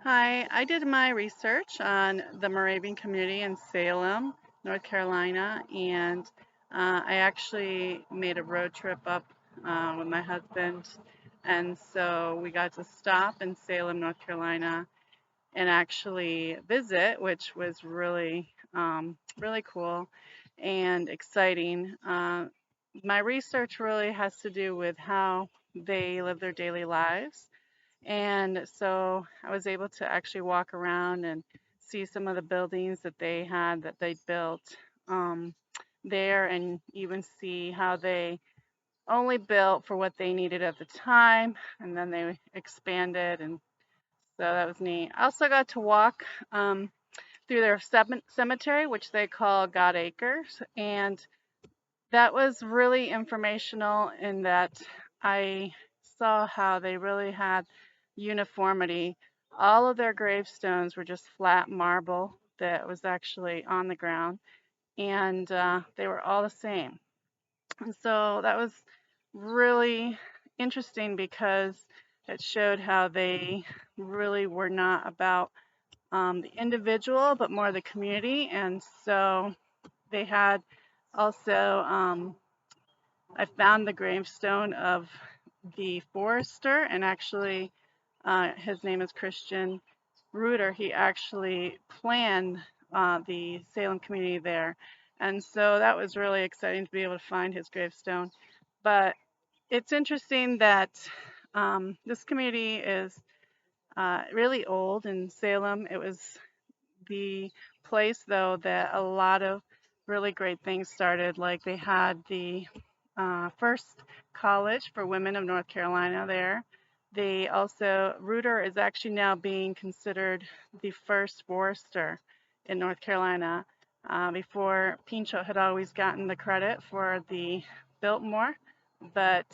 Hi, I did my research on the Moravian community in Salem, North Carolina, and I actually made a road trip up with my husband. And so we got to stop in Salem, North Carolina, and actually visit, which was really cool and exciting. My research really has to do with how they live their daily lives, and so I was able to actually walk around and see some of the buildings that they had that they built um, there, and even see how they only built for what they needed at the time, and then they expanded. And so that was neat. I also got to walk through their cemetery, which they call God Acres, and that was really informational in that I saw how they really had uniformity. All of their gravestones were just flat marble that was actually on the ground, and they were all the same. And so that was really interesting because it showed how they really were not about the individual, but more the community. And so they had also I found the gravestone of the forester, and actually, his name is Christian Reuter. He actually planned the Salem community there. And so that was really exciting to be able to find his gravestone. But it's interesting that this community is really old in Salem. It was the place, though, that a lot of really great things started. Like they had the first college for women of North Carolina there. They also, Reuter is actually now being considered the first forester in North Carolina. Before, Pinchot had always gotten the credit for the Biltmore, but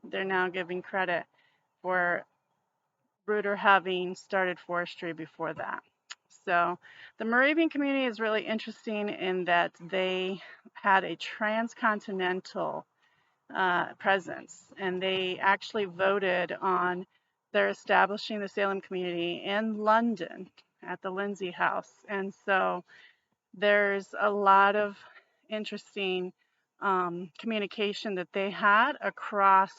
they're now giving credit for Reuter having started forestry before that. So the Moravian community is really interesting in that they had a transcontinental presence, and they actually voted on their establishing the Salem community in London at the Lindsay House. And so there's a lot of interesting communication that they had across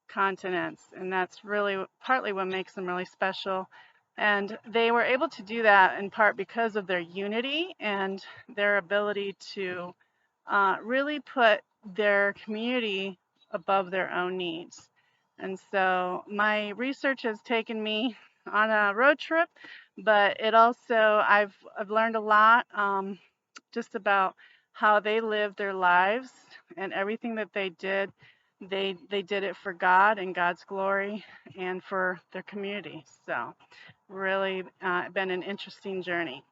continents, and that's really partly what makes them really special. And they were able to do that in part because of their unity and their ability to really put their community above their own needs. And so my research has taken me on a road trip, but it also I've learned a lot just about how they lived their lives, and everything that they did. They did it for God and God's glory and for their community. So really been an interesting journey.